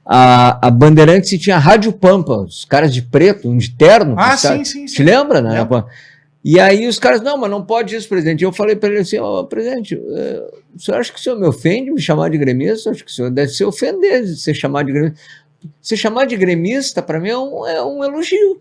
a Bandeirantes tinha a Rádio Pampa, os caras de preto, um de terno. Sim. Te lembra, né? Lembra. E aí os caras, não, mas não pode isso, presidente. Eu falei para ele assim, presidente, o senhor acha que o senhor me ofende me chamar de gremista? Eu acho que o senhor deve se ofender de ser chamado de gremista. Se chamar de gremista, para mim, é um elogio.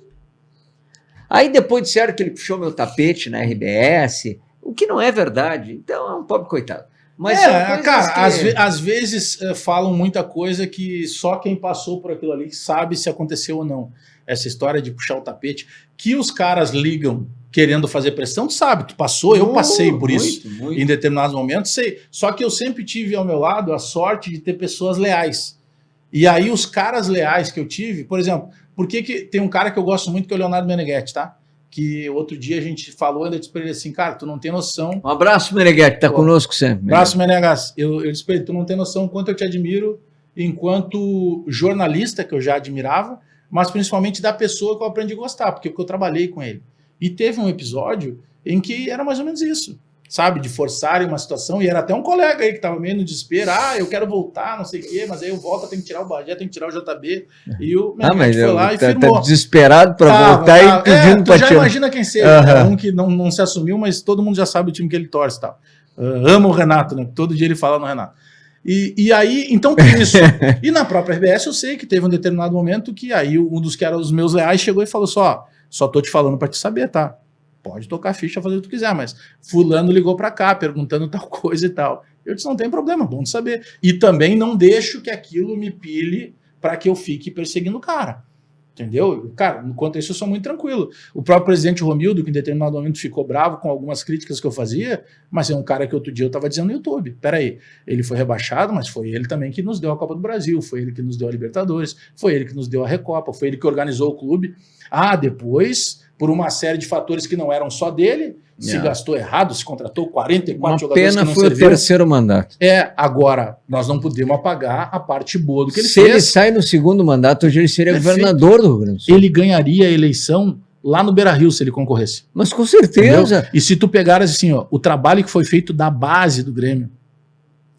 Aí depois disseram que ele puxou meu tapete na RBS, o que não é verdade. Então é um pobre coitado. Mas cara, às vezes falam muita coisa que só quem passou por aquilo ali sabe se aconteceu ou não. Essa história de puxar o tapete, que os caras ligam querendo fazer pressão, tu sabe, tu passou, eu passei por isso em determinados momentos, sei. Só que eu sempre tive ao meu lado a sorte de ter pessoas leais. E aí os caras leais que eu tive, por exemplo, porque tem um cara que eu gosto muito que é o Leonardo Meneghetti, tá? Que outro dia a gente falou, eu disse pra ele assim, cara, tu não tem noção... Um abraço, Meneghetti, tá conosco sempre. Abraço, Menegas. Eu disse pra ele, tu não tem noção quanto eu te admiro enquanto jornalista, que eu já admirava, mas principalmente da pessoa que eu aprendi a gostar, porque eu trabalhei com ele. E teve um episódio em que era mais ou menos isso, sabe? De forçarem uma situação, e era até um colega aí que tava meio no desespero, eu quero voltar, não sei o quê, mas aí eu volto, tem que tirar o Bagé, tem que tirar o JB, e o Meneghetti foi lá e firmou. Tá desesperado para voltar e pedindo pra tirar. Já imagina quem seja, um que não se assumiu, mas todo mundo já sabe o time que ele torce e tal. Amo o Renato, né? Todo dia ele fala no Renato. E aí, então tem isso. E na própria RBS eu sei que teve um determinado momento que aí um dos que eram os meus leais chegou e falou só tô te falando pra te saber, tá? Pode tocar ficha, fazer o que tu quiser, mas fulano ligou pra cá perguntando tal coisa e tal. Eu disse, não tem problema, bom de saber. E também não deixo que aquilo me pilhe pra que eu fique perseguindo o cara. Entendeu? Cara, enquanto isso eu sou muito tranquilo. O próprio presidente Romildo, que em determinado momento ficou bravo com algumas críticas que eu fazia, mas é um cara que outro dia eu estava dizendo no YouTube, peraí, ele foi rebaixado, mas foi ele também que nos deu a Copa do Brasil, foi ele que nos deu a Libertadores, foi ele que nos deu a Recopa, foi ele que organizou o clube. Depois, por uma série de fatores que não eram só dele, se gastou errado, se contratou 44 jogadores que não serviram. Uma pena foi o terceiro mandato. Agora, nós não podemos apagar a parte boa do que ele fez. Se ele sai no segundo mandato, hoje ele seria governador do Rio Grande do Sul. Ele ganharia a eleição lá no Beira-Rio se ele concorresse. Mas com certeza. Entendeu? E se tu pegaras assim, o trabalho que foi feito da base do Grêmio,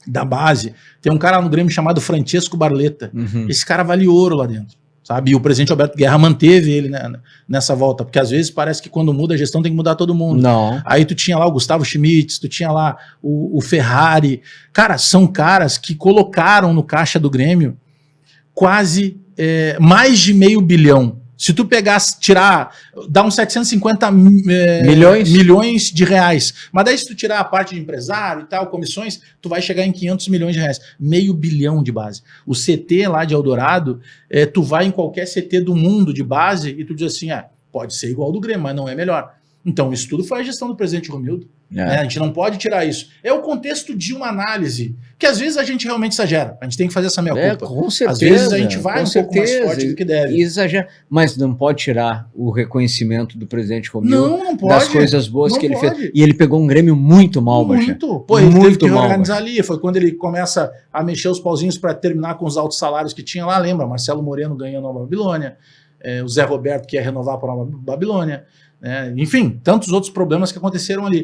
da base, tem um cara no Grêmio chamado Francesco Barletta. Esse cara vale ouro lá dentro. Sabe? E o presidente Alberto Guerra manteve ele, né, nessa volta, porque às vezes parece que quando muda a gestão tem que mudar todo mundo. Não. Aí tu tinha lá o Gustavo Schmitz, tu tinha lá o Ferrari. Cara, são caras que colocaram no caixa do Grêmio quase mais de $500 milhão. Se tu pegasse, dá uns 750 milhões de reais. Mas daí se tu tirar a parte de empresário e tal, comissões, tu vai chegar em 500 milhões de reais. $500 milhão de base. O CT lá de Eldorado, tu vai em qualquer CT do mundo de base e tu diz assim, pode ser igual ao do Grêmio, mas não é melhor. Então isso tudo foi a gestão do presidente Romildo. Né? A gente não pode tirar isso. É o contexto de uma análise, que às vezes a gente realmente exagera. A gente tem que fazer essa meia-culpa. Com certeza. Às vezes a gente vai pouco mais forte do que deve. Exagera. Mas não pode tirar o reconhecimento do presidente Romildo não pode, das coisas boas que ele pode. Fez. E ele pegou um Grêmio muito mal, muito. Pô, ele teve que organizar ali. Foi quando ele começa a mexer os pauzinhos para terminar com os altos salários que tinha lá. Lembra? Marcelo Moreno ganhou a Nova Babilônia. O Zé Roberto que ia renovar para a Nova Babilônia. Enfim, tantos outros problemas que aconteceram ali.